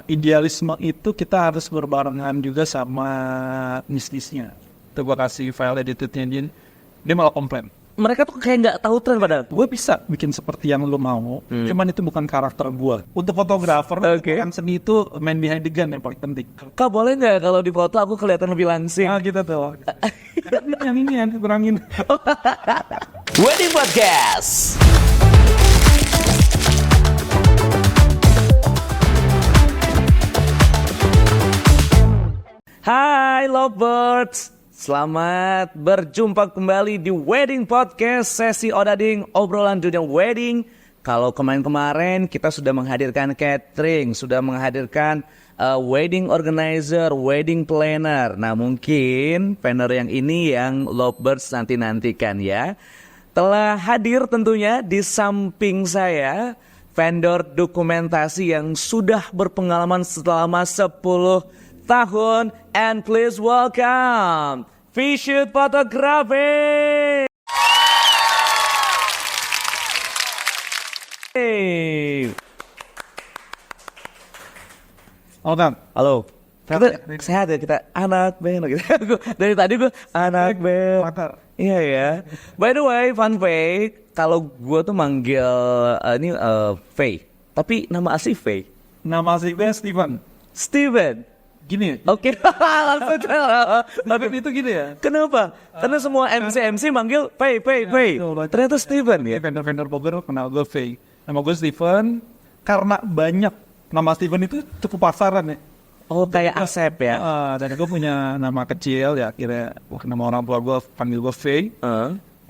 idealisme itu kita harus berbarengan juga sama bisnisnya. Itu gue kasih file editednya dia malah komplain. Mereka tuh kayak nggak tahu tren pada. Gue bisa bikin seperti yang lo mau, cuman itu bukan karakter gue. Untuk fotografer, kan seni itu main behind the gun yang paling penting. Kak boleh nggak kalau di foto aku kelihatan lebih langsing? Kita tuh. yang ini yang kurangin. Wedding Podcast. Hai lovebirds, selamat berjumpa kembali di Wedding Podcast, sesi Odading, obrolan dunia wedding. Kalau kemarin-kemarin kita sudah menghadirkan catering, sudah menghadirkan wedding organizer, wedding planner. Nah mungkin vendor yang ini yang lovebirds nanti-nantikan ya. Telah hadir tentunya di samping saya vendor dokumentasi yang sudah berpengalaman selama 10 tahun, and please welcome Fishoot Photography. Hey. Halo. Kita sehat ya, kita anak band gitu. Dari tadi gue anak band. Iya ya. By the way, fun fact, kalau gue tuh manggil ini Faye, tapi nama asli Faye. Nama asli gue Steven. Gini. Oke, langsung. Tapi itu gini ya. Kenapa? Karena semua MC manggil Faye. Ternyata Steven ya. Vendor Bogor kenal gue Faye. Nama gue Steven. Karena banyak nama Steven itu cukup pasaran ya. Oh, kayak Asep ya. Dan gue punya nama kecil ya. Akhirnya nama orang tua gue panggil gue Faye.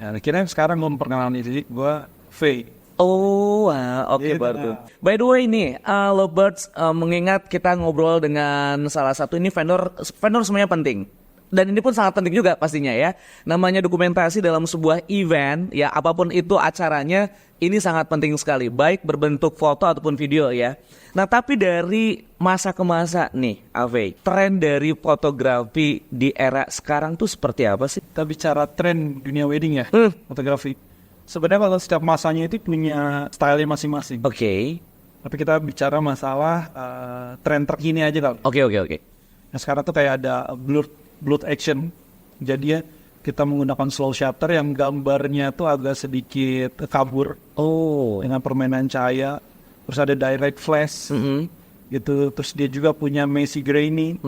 Ya, akhirnya sekarang gue memperkenalkan diri gue Faye. Oh, oke baru. By the way nih, lovebirds, mengingat kita ngobrol dengan salah satu ini vendor semuanya penting. Dan ini pun sangat penting juga pastinya ya. Namanya dokumentasi dalam sebuah event, ya apapun itu acaranya, ini sangat penting sekali. Baik berbentuk foto ataupun video ya. Nah tapi dari masa ke masa nih, Ave, tren dari fotografi di era sekarang tuh seperti apa sih? Kita bicara tren dunia wedding ya, fotografi. Sebenarnya kalau setiap masanya itu punya style masing-masing. Oke. Tapi kita bicara masalah tren terkini aja kalau. Oke. Nah sekarang tuh kayak ada blurred action. Jadi ya kita menggunakan slow shutter yang gambarnya tuh agak sedikit kabur. Oh. Dengan permainan cahaya. Terus ada direct flash. Gitu. Terus dia juga punya messy grainy.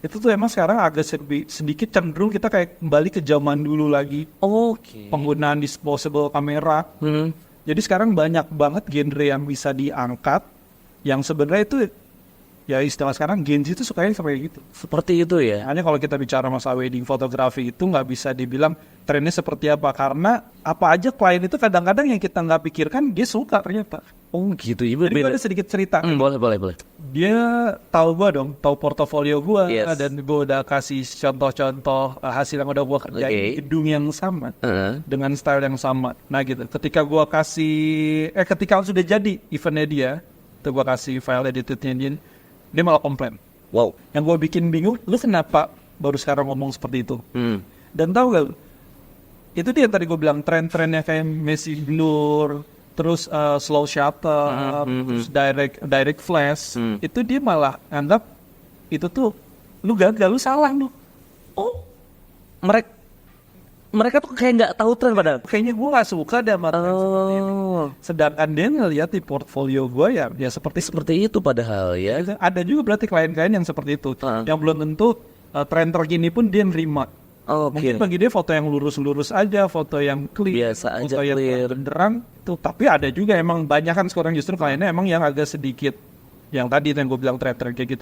Itu tuh emang sekarang agak sedikit cenderung kita kayak kembali ke zaman dulu lagi. Oke. Penggunaan disposable kamera. Jadi sekarang banyak banget genre yang bisa diangkat. Yang sebenarnya itu ya istilah sekarang Gen Z itu sukanya kayak gitu. Seperti itu ya. Hanya kalau kita bicara masalah wedding fotografi itu nggak bisa dibilang trennya seperti apa. Karena apa aja klien itu kadang-kadang yang kita nggak pikirkan dia suka ternyata. Oh gitu. Jadi gue ada sedikit cerita. Boleh. Dia tahu gue dong, tahu portofolio gue. Yes. Dan gue udah kasih contoh-contoh hasil yang udah gue kerjain di gedung yang sama. Dengan style yang sama. Nah gitu, ketika gue ketika sudah jadi eventnya dia, tuh gue kasih file editednya dia malah komplain. Wow. Yang gue bikin bingung, lu kenapa baru sekarang ngomong seperti itu? Dan tahu gak, itu dia yang tadi gue bilang tren-trennya kayak messy blur, terus slow shutter, terus direct flash. Itu dia malah anggap itu tuh lu gagal, lu salah lu. Oh, mereka tuh kayak nggak tahu tren padahal. Kayaknya gue nggak suka deh sama tren seperti ini. Sedangkan dia ngeliat di portfolio gue ya seperti itu padahal ya. Ada juga berarti klien-klien yang seperti itu. Yang belum tentu tren terkini pun dia nerima. Mungkin bagi dia foto yang lurus-lurus aja, foto yang clear, biasa foto aja yang benderang itu. Tapi ada juga emang banyak kan sekarang justru kliennya emang yang agak sedikit yang tadi yang gue bilang tren kayak gitu.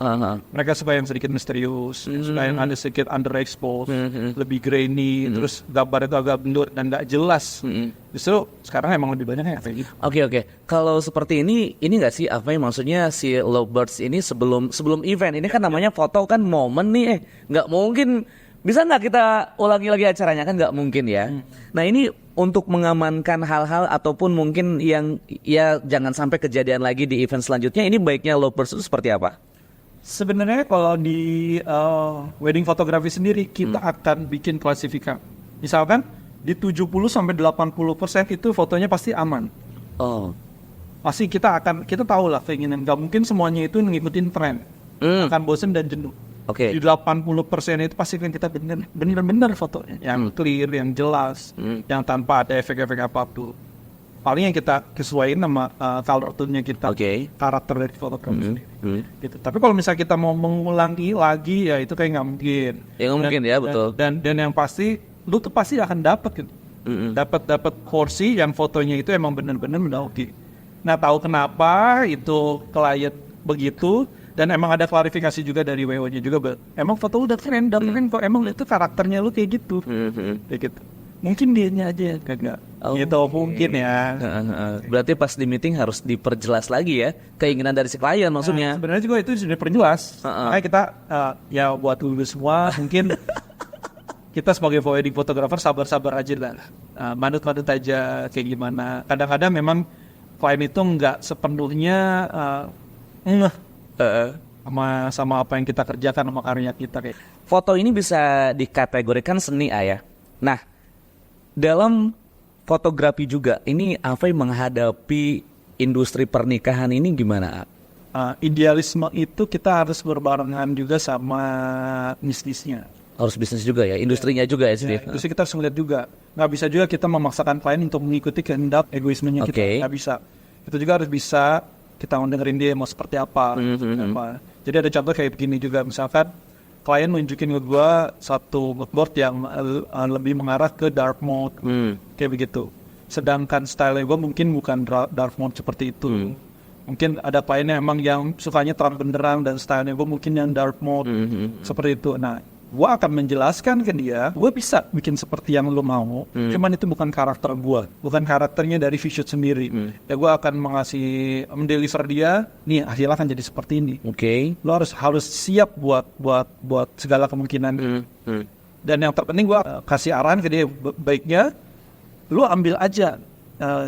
Mereka suka yang sedikit misterius, suka yang ada sedikit underexposed, lebih grainy, terus gambar itu agak blur dan nggak jelas. Justru sekarang emang lebih banyak kayak gitu. Oke. Kalau seperti ini nggak sih apa yang maksudnya si lovebirds ini sebelum event ini kan namanya foto kan momen nih, nggak mungkin. Bisa nggak kita ulangi lagi acaranya? Kan nggak mungkin ya. Nah ini untuk mengamankan hal-hal ataupun mungkin yang ya jangan sampai kejadian lagi di event selanjutnya, ini baiknya lovebirds itu seperti apa? Sebenarnya kalau di wedding fotografi sendiri kita akan bikin klasifikasi. Misalkan di 70-80% itu fotonya pasti aman. pasti kita tahu lah keinginan. Gak mungkin semuanya itu ngikutin tren. Akan bosen dan jenuh. Oke. Di 80% itu pasti kan kita bener-bener fotonya yang clear, yang jelas, yang tanpa ada efek-efek apapun. Paling yang kita kesesuaiin sama color tone-nya kita, karakter dari fotografer sendiri. Gitu. Tapi kalau misalnya kita mau mengulangi lagi, ya itu kayak nggak mungkin. Ya nggak mungkin ya, betul. Dan yang pasti, lu tuh pasti akan dapat gitu. Dapat porsi yang fotonya itu emang bener-bener udah oke. Nah, tahu kenapa itu klien begitu, dan emang ada klarifikasi juga dari WO-nya juga, emang foto lu udah keren kok, emang itu karakternya lu kayak gitu. Kayak gitu. Mungkin dianya aja kagak. Gitu mungkin ya. Berarti pas di meeting harus diperjelas lagi ya keinginan dari si klien maksudnya. Sebenarnya juga itu sudah diperjelas. Makanya kita ya buat dulu semua mungkin kita sebagai wedding photographer sabar-sabar aja lah. Manut-manut aja kayak gimana. Kadang-kadang memang klien itu nggak sepenuhnya sama apa yang kita kerjakan, sama karya kita kayak. Foto ini bisa dikategorikan seni ya. Nah, dalam fotografi juga, ini Afay menghadapi industri pernikahan ini gimana? Idealisme itu kita harus berbarengan juga sama bisnisnya. Harus bisnis juga ya, industrinya juga ya, Steve? Industri kita harus melihat juga. Nggak bisa juga kita memaksakan klien untuk mengikuti kehendak egoismenya kita. Nggak bisa. Itu juga harus bisa kita mendengarin dia mau seperti apa. Jadi ada contoh kayak begini juga, misalkan klien nunjukin ke gue satu moodboard yang lebih mengarah ke dark mode, kayak begitu. Sedangkan style gue mungkin bukan dark mode seperti itu. Mungkin ada kliennya emang yang sukanya terang benderang dan stylenya gue mungkin yang dark mode, seperti itu. Nah, gue akan menjelaskan ke dia, gue bisa bikin seperti yang lo mau, cuman itu bukan karakter gue, bukan karakternya dari Vshoot sendiri. Ya gue akan mendeliver dia, nih hasilnya akan jadi seperti ini. Lo harus siap buat segala kemungkinan. Dan yang terpenting gue kasih arahan ke dia, baiknya lo ambil aja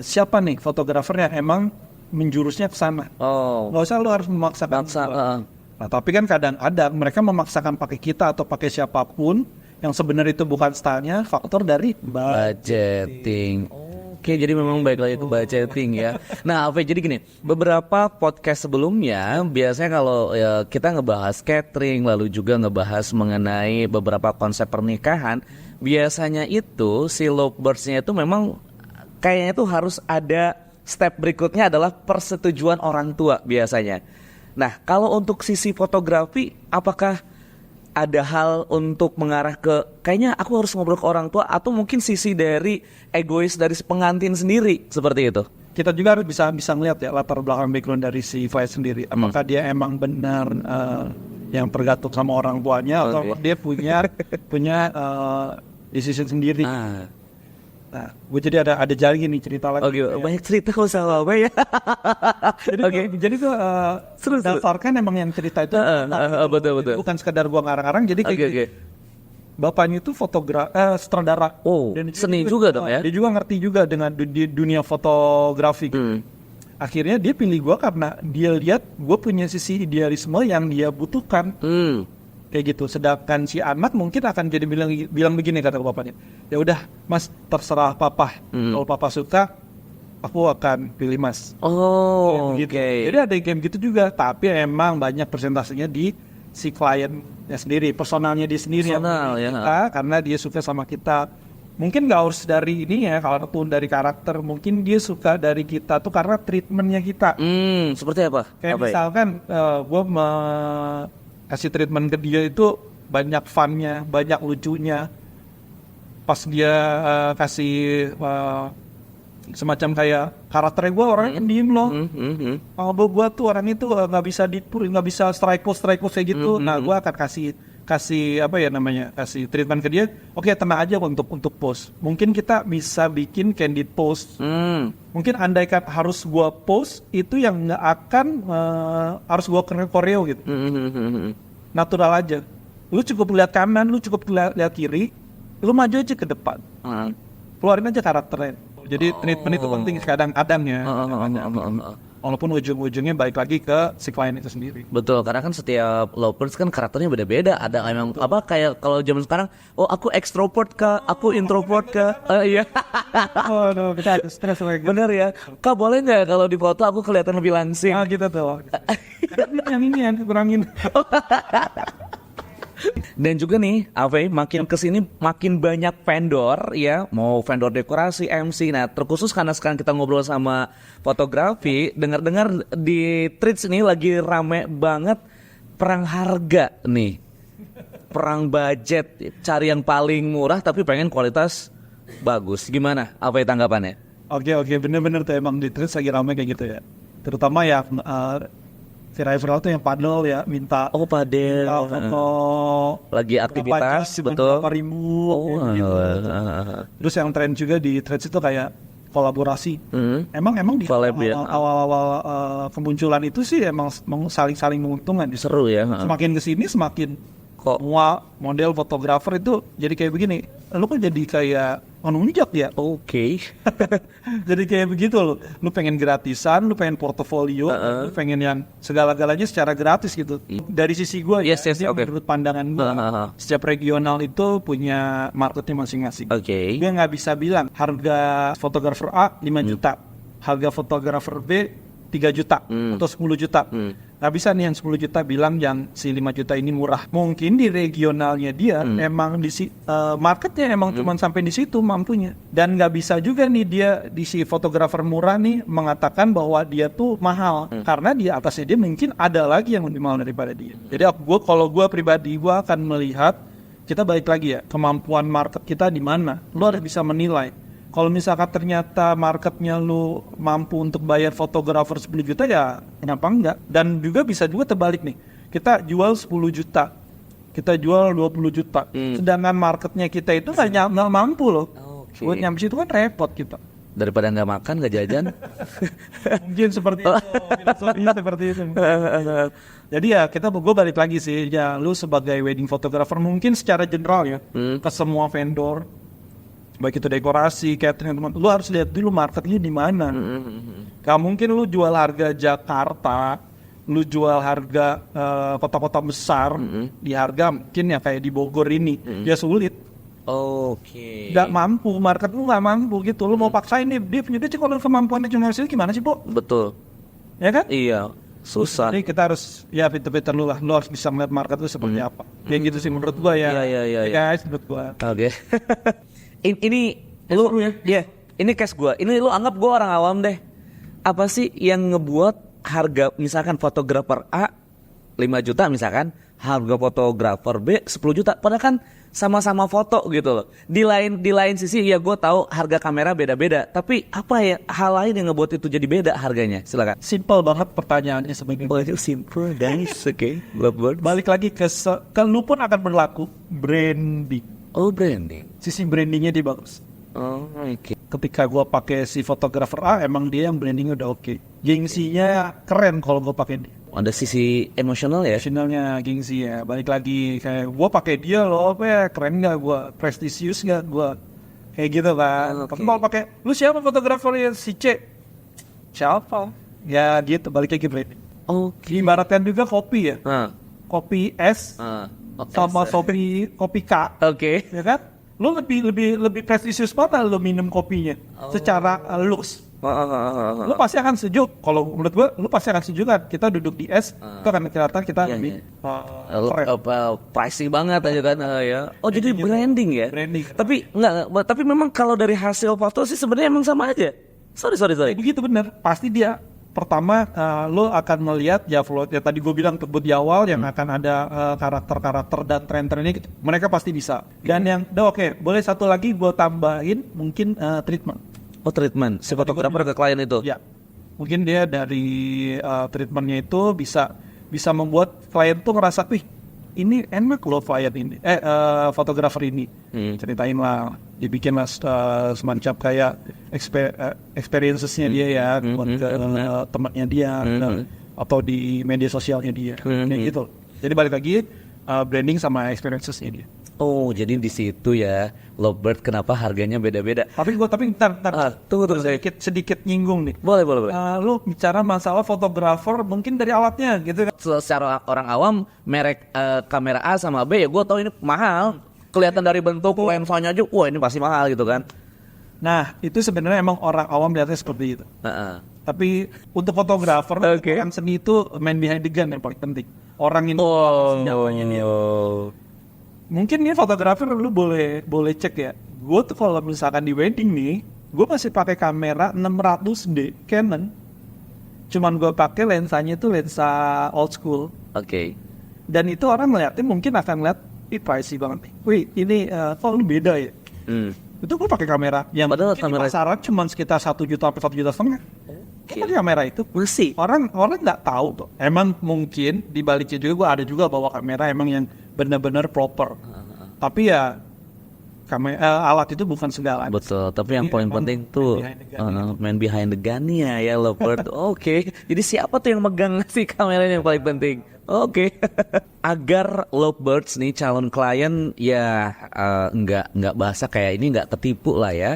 siapa nih fotografer yang emang menjurusnya ke sana. Nggak usah lo harus memaksakan. Nah, tapi kan kadang-kadang mereka memaksakan pakai kita atau pakai siapapun yang sebenarnya itu bukan stylenya, faktor dari budgeting. Oke, jadi memang baik lagi ke budgeting ya. Nah, Afay, jadi gini, beberapa podcast sebelumnya biasanya kalau kita ngebahas catering, lalu juga ngebahas mengenai beberapa konsep pernikahan, biasanya itu si lovebirds-nya itu memang kayaknya itu harus ada step berikutnya adalah persetujuan orang tua biasanya. Nah, kalau untuk sisi fotografi, apakah ada hal untuk mengarah ke kayaknya aku harus ngobrol ke orang tua, atau mungkin sisi dari egois dari pengantin sendiri seperti itu? Kita juga harus bisa ngeliat ya latar belakang background dari si Faiz sendiri. Apakah dia emang benar yang tergantung sama orang tuanya, atau dia punya decision sendiri. Nah, gue jadi ada jalan gini cerita lagi. Banyak cerita kalau sama apa ya. Jadi tuh dasarkan emang yang cerita itu betul. bukan sekedar gua ngarang-ngarang. Jadi bapaknya itu sutradara. Dan seni juga dong ya. Dia juga ngerti juga dengan dunia fotografi. Akhirnya dia pilih gua karena dia lihat gua punya sisi idealisme yang dia butuhkan. Kayak gitu. Sedangkan si anak mungkin akan jadi bilang begini, kata bapaknya, ya udah mas, terserah papa. Kalau papa suka, aku akan pilih mas. Gitu. Jadi ada game gitu juga, tapi emang banyak persentasenya di si kliennya sendiri, personalnya dia sendiri. Karena dia suka sama kita. Mungkin gak harus dari ini ya, kalau pun dari karakter, mungkin dia suka dari kita tuh karena treatmentnya kita. Seperti apa? Kayak misalkan gue kasih treatment ke dia itu banyak funnya, banyak lucunya. Pas dia kasih semacam kayak karakternya gue orangnya diem loh. Kalau gue tuh orang itu nggak bisa nggak bisa strike pose kayak gitu. Nah gue akan kasih apa ya namanya, kasih treatment ke dia. Oke, tenang aja untuk pose. Mungkin kita bisa bikin candid pose. Mungkin andaikan harus gue pose itu yang nggak akan harus gue koreo gitu. Natural aja. Lu cukup lihat kanan, lu cukup lihat kiri, lu maju aja ke depan. Keluarin aja karakternya. Jadi treatment itu penting kadang-kadang ya. walaupun ujung-ujungnya balik lagi ke si klien itu sendiri. Betul, karena kan setiap lovers kan karakternya beda-beda. Ada emang apa kayak kalau zaman sekarang, oh aku extrovert kah, aku introvert kah? Iya. Oh no, kita ada stres lagi. Bener ya. Kak boleh nggak kalau di foto aku kelihatan lebih langsing? Kita tuh. Yang ini yang kurangin. Dan juga nih, Ave, makin kesini makin banyak vendor ya, mau vendor dekorasi, MC. Nah, terkhusus karena sekarang kita ngobrol sama fotografi, dengar-dengar di Treats ini lagi rame banget perang harga nih, perang budget, cari yang paling murah tapi pengen kualitas bagus. Gimana, Ave tanggapannya? Oke, bener-bener tuh emang di Threads lagi ramai kayak gitu ya. Terutama ya viral tuh yang padel ya, minta padel, foto lagi aktivitas, betul. Berapa ribu, gitu. Terus yang tren juga di Threads itu kayak kolaborasi. Emang di Collab ya. awal-awal kemunculan itu sih emang saling menguntungkan. Seru ya. Semakin kesini semakin Kok semua model fotografer itu jadi kayak begini. Lu kan jadi kayak nunjak ya. oke. Jadi kayak begitu loh. Lu pengen gratisan, lu pengen portofolio, lu pengen yang segala-galanya secara gratis gitu. Dari sisi gue, Yes, oke. menurut pandangan gue, setiap regional itu punya marketnya masing-masing. Oke. Dia nggak bisa bilang harga fotografer A 5 juta, harga fotografer B 3 juta atau 10 juta. Nggak bisa nih yang 10 juta bilang yang si 5 juta ini murah. Mungkin di regionalnya dia emang di marketnya emang cuma sampai di situ mampunya. Dan nggak bisa juga nih dia di si fotografer murah nih mengatakan bahwa dia tuh mahal. Karena di atasnya dia mungkin ada lagi yang lebih mahal daripada dia. Jadi kalau gue pribadi gue akan melihat, kita balik lagi ya, kemampuan market kita di mana. Lu harus bisa menilai. Kalau misalkan ternyata marketnya lu mampu untuk bayar fotografer 10 juta ya kenapa enggak? Dan juga bisa juga terbalik nih. Kita jual 10 juta. Kita jual 20 juta. Sedangkan marketnya kita itu nggak mampu loh. Buat nyampe situ kan repot kita. Daripada nggak makan, nggak jajan. Mungkin seperti itu. Filosofinya seperti itu. Jadi ya gue balik lagi sih. Ya lu sebagai wedding photographer mungkin secara general ya. Ke semua vendor. Baik itu dekorasi, catering, teman, lu harus lihat dulu marketnya di mana. Gak mungkin lu jual harga Jakarta, lu jual harga kota-kota besar di harga mungkin ya kayak di Bogor ini, ya sulit. Oke. Gak mampu, market lu gak mampu gitu. Lu mau paksain nih, dia punya dia kalau kemampuannya cuma hasil gimana sih, Bu? Betul. Ya kan? Iya. Susah. Jadi kita harus ya pinter-pinter lu lah, lu harus bisa melihat market lu seperti apa. Kayak gitu sih menurut gua ya. Iya. Guys, menurut gua. Oke. Ini lu ya. Ini case gua. Ini lu anggap gua orang awam deh. Apa sih yang ngebuat harga misalkan fotografer A 5 juta misalkan, harga fotografer B 10 juta padahal kan sama-sama foto gitu loh. Di lain sisi ya gua tahu harga kamera beda-beda, tapi apa ya hal lain yang ngebuat itu jadi beda harganya? Silakan. Simple banget pertanyaannya sebenarnya. Oh, itu simple guys. Oke. Balik lagi ke lu pun akan berlaku branding. Oh, branding. Sisi brandingnya dia bagus. Oh, oke. Ketika gua pakai si fotografer A, emang dia yang brandingnya udah oke. Gengsinya keren kalau gua pakai dia. Ada sisi emosional ya? Channelnya gengsi ya. Balik lagi kayak gua pakai dia loh, apa ya keren nggak gua, prestisius nggak gua, kayak gitu kan. Tapi kalau pakai, lu siapa fotografernya si C? Siapa? Ya gitu. Balik lagi branding. Oke. Ibaratkan juga kopi ya. Kopi S. Sama kopi K, Oke. ya kan? Lu lebih prestisius mana lu minum kopinya secara looks. Lu pasti akan sejuk. Kalau menurut gua, lu pasti akan sejuk kan. Kita duduk di es, itu akan kelihatan kita lebih pricey banget aja kan ya. Oh jadi branding ya. Branding. Tapi tapi memang kalau dari hasil foto sih sebenarnya emang sama aja. Sorry. Begitu bener. Pasti dia. Pertama, lo akan melihat ya flow ya tadi gue bilang tersebut di awal yang akan ada karakter-karakter dan tren-trennya mereka pasti bisa. Dan yang oke, boleh satu lagi gue tambahin mungkin treatment. Oh treatment, si fotografer ke klien itu. Ya, mungkin dia dari treatmentnya itu bisa membuat klien tuh ngerasa, wih ini enak loh klien ini, fotografer ini. Ceritain lah, dibikin lah semacam kayak experiences-nya dia ya, buat ke temannya dia, atau di media sosialnya dia, kayak gitu. Jadi balik lagi branding sama experiences-nya dia. Oh, jadi di situ ya, lovebird kenapa harganya beda-beda? Tapi ntar Tunggu saya. sedikit nyinggung nih. Boleh, boleh, boleh. Lu bicara masalah fotografer mungkin dari alatnya gitu kan. Secara orang awam, merek kamera A sama B ya gue tahu ini mahal. Kelihatan dari bentuk lensanya aja, wah ini pasti mahal gitu kan. Nah, itu sebenarnya emang orang awam lihatnya seperti itu. Heeh. Tapi untuk fotografer, Oke. orang seni itu man behind the gun yang paling penting. Orang ini senyapanya dia. Mungkin nih fotografer lu boleh cek ya. Gue tuh kalau misalkan di wedding nih, gue masih pakai kamera 600D Canon. Cuman gue pakai lensanya itu lensa old school. Oke. Dan itu orang ngeliatnya mungkin akan lihat, ih pricey banget nih. Wih ini kok lu beda ya. Itu gue pakai kamera yang Padahal mungkin kamera- di pasaran cuma sekitar 1 juta sampai 1,5 juta. Gue pakai kamera itu. Masih. Orang nggak tahu tuh. Emang mungkin di baliknya juga gue ada juga bawa kamera emang yang benar-benar proper. Tapi ya alat itu bukan segala. Betul, tapi yang Ini paling emang penting tuh man behind the gun-nya ya lovebird. Oke. Jadi siapa tuh yang megang si kameranya yang paling penting? Oke. Agar lovebirds nih calon klien ya nggak bahasa kayak ini, nggak ketipu lah ya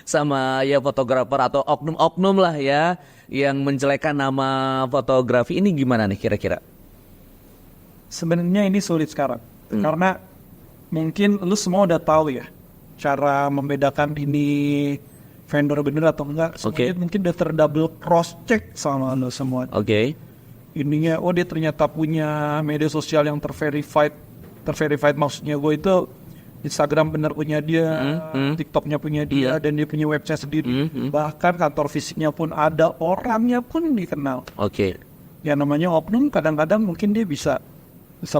sama ya fotografer atau oknum-oknum lah ya yang menjelekkan nama fotografi ini, gimana nih kira-kira? Sebenarnya ini sulit sekarang. Karena mungkin lu semua udah tahu ya cara membedakan ini vendor bener atau enggak. Oke. Semuanya mungkin udah terdouble cross check sama lu semua. Oke. Ininya dia ternyata punya media sosial yang terverified maksudnya gue itu Instagram bener punya dia, TikToknya punya dia, dan dia punya website sendiri. Bahkan kantor fisiknya pun ada, orangnya pun dikenal. Oke. Ya namanya oknum, kadang-kadang mungkin dia bisa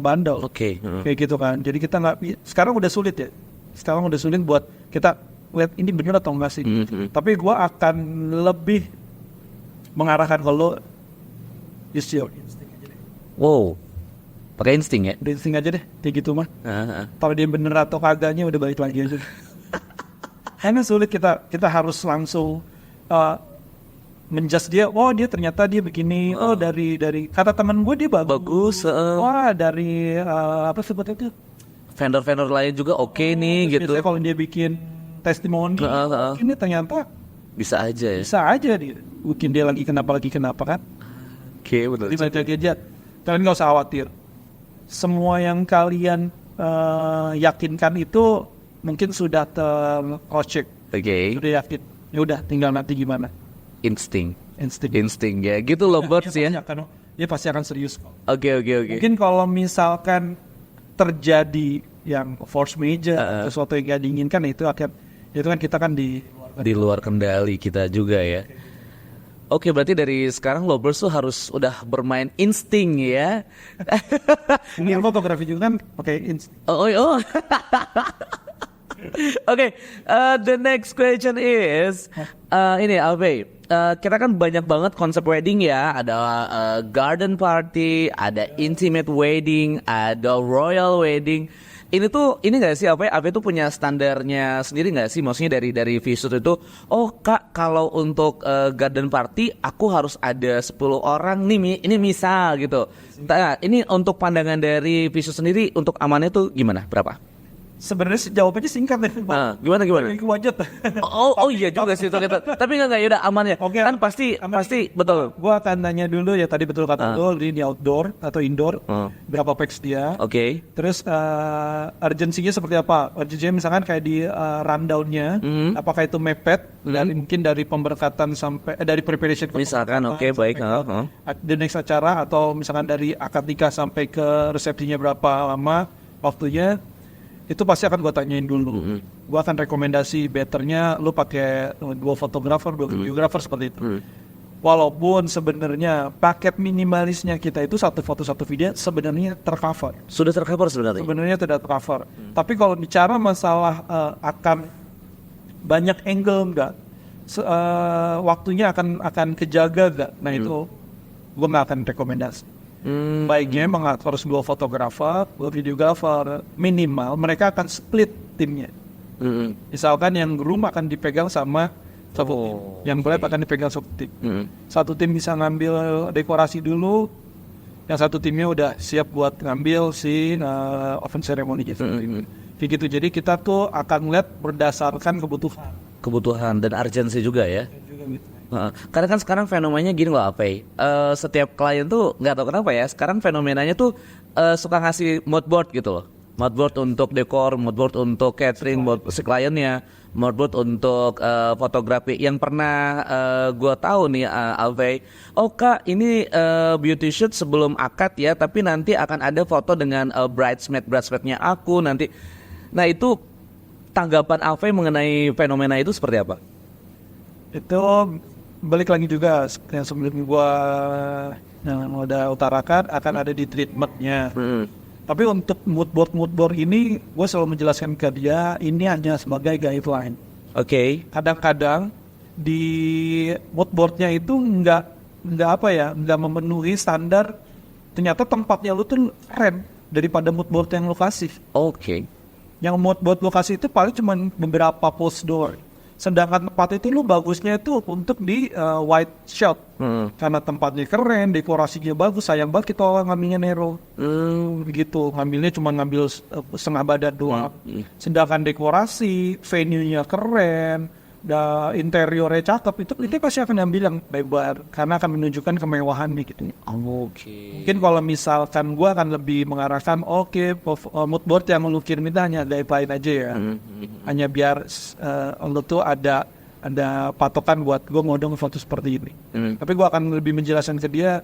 bandel. Oke. Kayak gitu kan. Jadi kita sekarang udah sulit ya. Sekarang udah sulit buat kita lihat ini bener atau enggak sih. Tapi gue akan lebih mengarahkan kalau use your instinct aja deh. Wow. Pakai insting ya? Udah insting aja deh, kayak gitu mah. Kalau dia bener atau kagaknya udah balik lagi aja. Karena sulit kita harus langsung menjudge dia. Oh dia ternyata dia begini. Oh dari kata teman gue dia bagus. Wah dari apa sebutnya itu? Vendor-vendor lain juga oke nih gitu. Biasanya kalau dia bikin testimoni, ini ternyata Bisa aja ya. bisa aja dia. Mungkin dia lagi kenapa kan? Oke, betul. Jadi balik lagi aja. Kalian nggak usah khawatir. Semua yang kalian yakinkan itu mungkin sudah tercross-check. Oke. Sudah yakin. Ya udah, tinggal nanti gimana. Insting Insting. ya. Gitu loh birds ya. Dia pasti akan serius kok. Oke. Mungkin kalau misalkan terjadi yang force major, sesuatu yang gak diinginkan, itu kan kita kan Di luar kendali kita juga ya. Oke, berarti dari sekarang lovebirds tuh harus udah bermain insting ya. Ini fotografi juga kan pakai insting. Oh. Oke, the next question is ini Alve, kita kan banyak banget konsep wedding ya. Ada garden party, ada intimate wedding, ada royal wedding. Ini nggak sih Alve tuh punya standarnya sendiri nggak sih? Maksudnya dari Visus itu, oh kak kalau untuk garden party aku harus ada 10 orang nih, ini misal gitu. Nah, ini untuk pandangan dari Visus sendiri untuk amannya tuh gimana? Berapa? Sebenarnya jawabannya singkat deh. Gimana? Wajat. Oh iya juga sih itu kita. Tapi enggak yaudah aman ya. Oke. Kan pasti betul. Gua akan tanya dulu ya, tadi betul kata lu, ini outdoor atau indoor, berapa pax dia. Oke. Terus urgensinya seperti apa? Urgensinya misalkan kayak di rundown-nya, apakah itu mepet dari mungkin dari pemberkatan sampai dari preparation Misalkan oke baik. the next acara, atau misalkan dari akad nikah sampai ke resepsinya berapa lama waktunya. Itu pasti akan gue tanyain dulu. Gue akan rekomendasi betternya lu pakai 2 fotografer, 2 videografer seperti itu. Walaupun sebenarnya paket minimalisnya kita itu 1 foto 1 video sebenarnya tercover. Sudah tercover sebenarnya. Sebenarnya tidak tercover. Tapi kalau bicara masalah akan banyak angle enggak, waktunya akan kejaga enggak. Nah itu gue nggak akan rekomendasi. Baiknya emang harus 2 fotografer, 2 videografer minimal. Mereka akan split timnya. Misalkan yang groom akan dipegang sama satu tim, yang bride akan dipegang satu tim. Satu tim bisa ngambil dekorasi dulu, yang satu timnya udah siap buat ngambil si open ceremony gitu. Kayak gitu. Jadi kita tuh akan lihat berdasarkan Kebutuhan dan urgency juga ya. Karena kan sekarang fenomenanya gini loh Apey. Setiap klien tuh nggak tahu kenapa ya. Sekarang fenomenanya tuh suka ngasih mood board gitu loh. Mood board untuk dekor, mood board untuk catering, buat si kliennya, mood board untuk fotografi. Yang pernah gue tahu nih Apey. Oh Kak, ini beauty shoot sebelum akad ya. Tapi nanti akan ada foto dengan bridesmaidnya aku nanti. Nah itu tanggapan Apey mengenai fenomena itu seperti apa? Itu balik lagi juga yang sebelum gua yang udah utarakan akan ada di treatmentnya. Tapi untuk mood board ini gua selalu menjelaskan ke dia ini hanya sebagai guideline. Oke. Kadang-kadang di mood boardnya itu nggak memenuhi standar. Ternyata tempatnya lu tuh keren daripada mood board yang lu kasih. Oke. Yang mood board lokasi itu paling cuma beberapa pose door. Sedangkan tempat itu lu bagusnya itu untuk di wide shot. Karena tempatnya keren, dekorasinya bagus. Sayang banget kita ngambilnya narrow. Begitu, ngambilnya cuma ngambil setengah badan doang. Sedangkan dekorasi, venue-nya keren, interiornya cakep, itu pasti akan ambil yang lebar. Karena akan menunjukkan kemewahan nih gitu. Oke. Mungkin kalau misalkan gue akan lebih mengarahkan mood board yang lu kirim itu hanya guideline aja ya. Hanya biar lu tuh ada patokan buat gue mau dong foto seperti ini. Tapi gue akan lebih menjelaskan ke dia,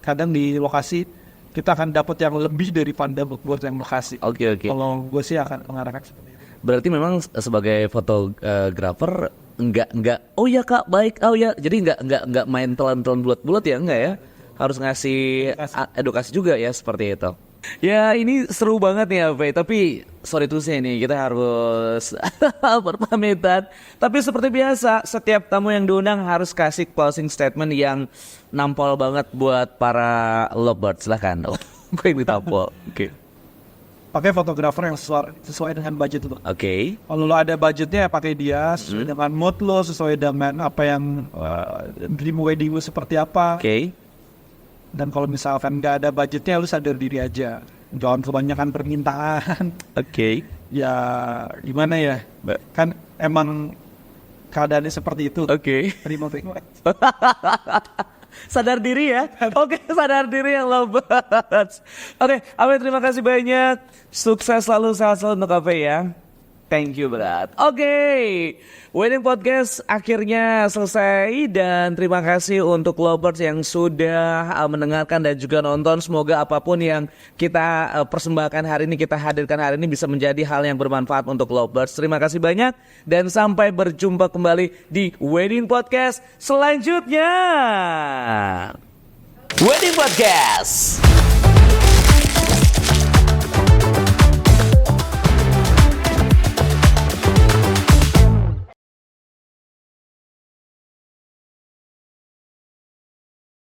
kadang di lokasi kita akan dapat yang lebih daripada mood board yang lokasi. Oke. Kalau gue sih akan mengarahkan seperti itu. Berarti memang sebagai fotografer enggak oh ya Kak baik jadi enggak main telan-telan bulat-bulat ya enggak ya, harus ngasih edukasi juga ya seperti itu. Ya ini seru banget nih Apey, tapi sorry tuh sih nih kita harus berpamitan. Tapi seperti biasa setiap tamu yang diundang harus kasih closing statement yang nampol banget buat para lovebirds. Silahkan. Gue yang ditampol. Oke. Pakai fotografer yang sesuai dengan budget lo. Oke. Kalau lo ada budgetnya ya pakai dia sesuai dengan mood lo, sesuai dengan apa yang dream wedding lo seperti apa. Oke. Dan kalau misalkan nggak ada budgetnya, lo sadar diri aja. Jangan kebanyakan permintaan. Oke. Ya gimana ya? Kan emang keadaannya seperti itu. Oke. Terima. Sadar diri ya. Oke, sadar diri yang lovebirds. Oke, Apey terima kasih banyak. Sukses selalu, sehat selalu untuk Apey ya. Thank you berat. Oke, Wedding Podcast akhirnya selesai dan terima kasih untuk lovebirds yang sudah mendengarkan dan juga nonton. Semoga apapun yang kita persembahkan hari ini, kita hadirkan hari ini bisa menjadi hal yang bermanfaat untuk lovebirds. Terima kasih banyak dan sampai berjumpa kembali di Wedding Podcast selanjutnya. Wedding Podcast.